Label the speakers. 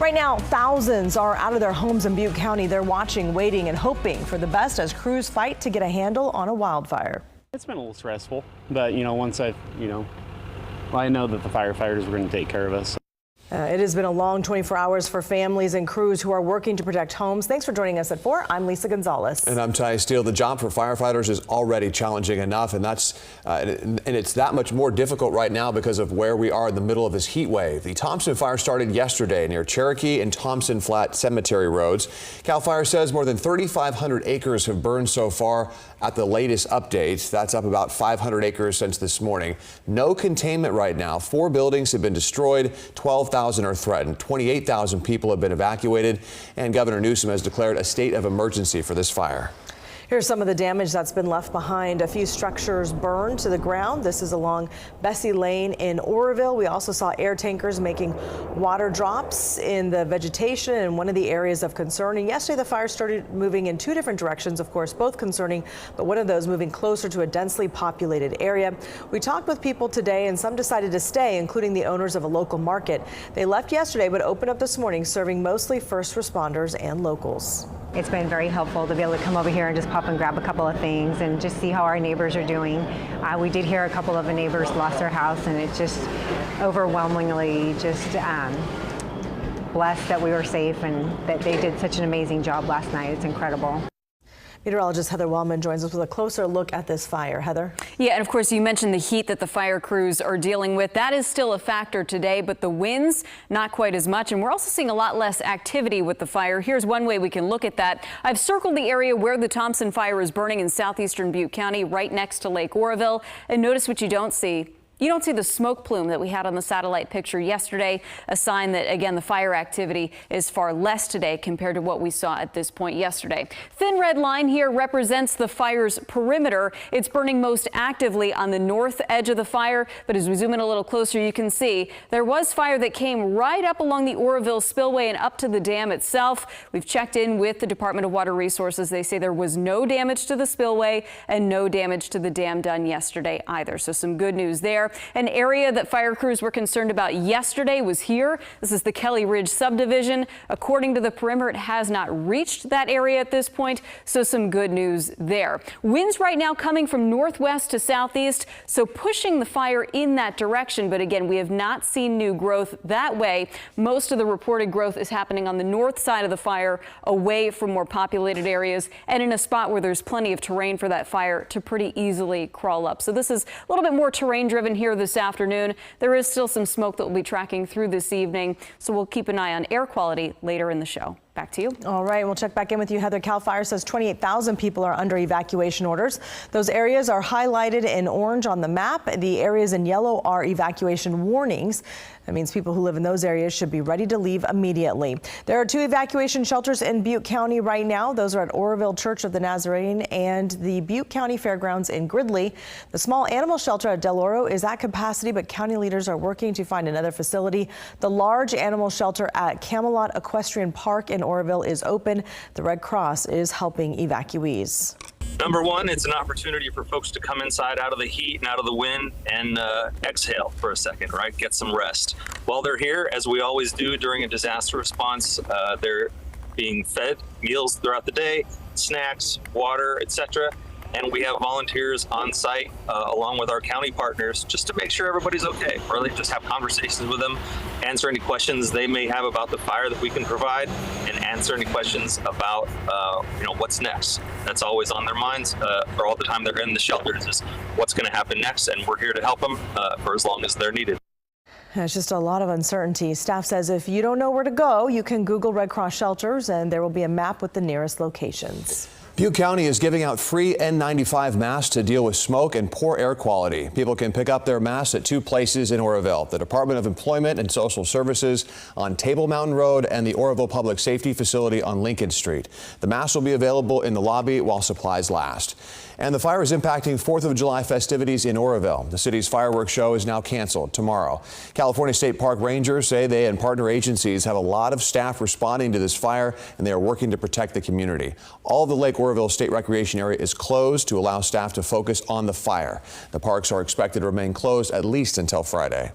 Speaker 1: Right now, thousands are out of their homes in Butte County. They're watching, waiting, and hoping for the best as crews fight to get a handle on a wildfire.
Speaker 2: It's been a little stressful, but once I know that the firefighters were going to take care of us.
Speaker 1: It has been a long 24 hours for families and crews who are working to protect homes. Thanks for joining us at 4. I'm Lisa Gonzalez.
Speaker 3: And I'm Ty Steele. The job for firefighters is already challenging enough, and it's that much more difficult right now because of where we are in the middle of this heat wave. The Thompson Fire started yesterday near Cherokee and Thompson Flat Cemetery roads. CAL FIRE says more than 3,500 acres have burned so far at the latest updates. That's up about 500 acres since this morning. No containment right now. 4 buildings have been destroyed. 12,000 are threatened. 28,000 people have been evacuated, and Governor Newsom has declared a state of emergency for this fire.
Speaker 1: Here's some of the damage that's been left behind. A few structures burned to the ground. This is along Bessie Lane in Oroville. We also saw air tankers making water drops in the vegetation in one of the areas of concern. And yesterday the fire started moving in 2 different directions, of course, both concerning, but one of those moving closer to a densely populated area. We talked with people today and some decided to stay, including the owners of a local market. They left yesterday but opened up this morning, serving mostly first responders and locals.
Speaker 4: It's been very helpful to be able to come over here and just pop and grab a couple of things and just see how our neighbors are doing. We did hear a couple of the neighbors lost their house, and it's just overwhelmingly just blessed that we were safe and that they did such an amazing job last night. It's incredible.
Speaker 1: Meteorologist Heather Wellman joins us with a closer look at this fire. Heather?
Speaker 5: Yeah, and of course you mentioned the heat that the fire crews are dealing with. That is still a factor today, but the winds not quite as much. And we're also seeing a lot less activity with the fire. Here's one way we can look at that. I've circled the area where the Thompson Fire is burning in southeastern Butte County, right next to Lake Oroville. And notice what you don't see. You don't see the smoke plume that we had on the satellite picture yesterday, a sign that, again, the fire activity is far less today compared to what we saw at this point yesterday. Thin red line here represents the fire's perimeter. It's burning most actively on the north edge of the fire, but as we zoom in a little closer, you can see there was fire that came right up along the Oroville spillway and up to the dam itself. We've checked in with the Department of Water Resources. They say there was no damage to the spillway and no damage to the dam done yesterday either. So some good news there. An area that fire crews were concerned about yesterday was here. This is the Kelly Ridge subdivision. According to the perimeter, it has not reached that area at this point, so some good news there. Winds right now coming from northwest to southeast, so pushing the fire in that direction. But again, we have not seen new growth that way. Most of the reported growth is happening on the north side of the fire, away from more populated areas and in a spot where there's plenty of terrain for that fire to pretty easily crawl up. So this is a little bit more terrain driven here this afternoon. There is still some smoke that we'll be tracking through this evening, so we'll keep an eye on air quality later in the show. Back to you.
Speaker 1: All right, we'll check back in with you, Heather. CAL FIRE says 28,000 people are under evacuation orders. Those areas are highlighted in orange on the map. The areas in yellow are evacuation warnings. That means people who live in those areas should be ready to leave immediately. There are 2 evacuation shelters in Butte County right now. Those are at Oroville Church of the Nazarene and the Butte County Fairgrounds in Gridley. The small animal shelter at Del Oro is at capacity, but county leaders are working to find another facility. The large animal shelter at Camelot Equestrian Park in Oroville is open. The Red Cross is helping evacuees.
Speaker 6: Number one, it's an opportunity for folks to come inside out of the heat and out of the wind and exhale for a second, right? Get some rest. While they're here, as we always do during a disaster response, they're being fed meals throughout the day, snacks, water, etc. And we have volunteers on site along with our county partners just to make sure everybody's okay. Or they just have conversations with them, answer any questions they may have about the fire that we can provide, and answer any questions about what's next. That's always on their minds for all the time they're in the shelters is what's going to happen next, and we're here to help them for as long as they're needed.
Speaker 1: It's just a lot of uncertainty. Staff says if you don't know where to go, you can Google Red Cross shelters and there will be a map with the nearest locations.
Speaker 3: Butte County is giving out free N95 masks to deal with smoke and poor air quality. People can pick up their masks at 2 places in Oroville: the Department of Employment and Social Services on Table Mountain Road and the Oroville Public Safety Facility on Lincoln Street. The masks will be available in the lobby while supplies last. And the fire is impacting 4th of July festivities in Oroville. The city's fireworks show is now canceled tomorrow. California State Park Rangers say they and partner agencies have a lot of staff responding to this fire, and they are working to protect the community. All of the Lake Oroville State Recreation Area is closed to allow staff to focus on the fire. The parks are expected to remain closed at least until Friday.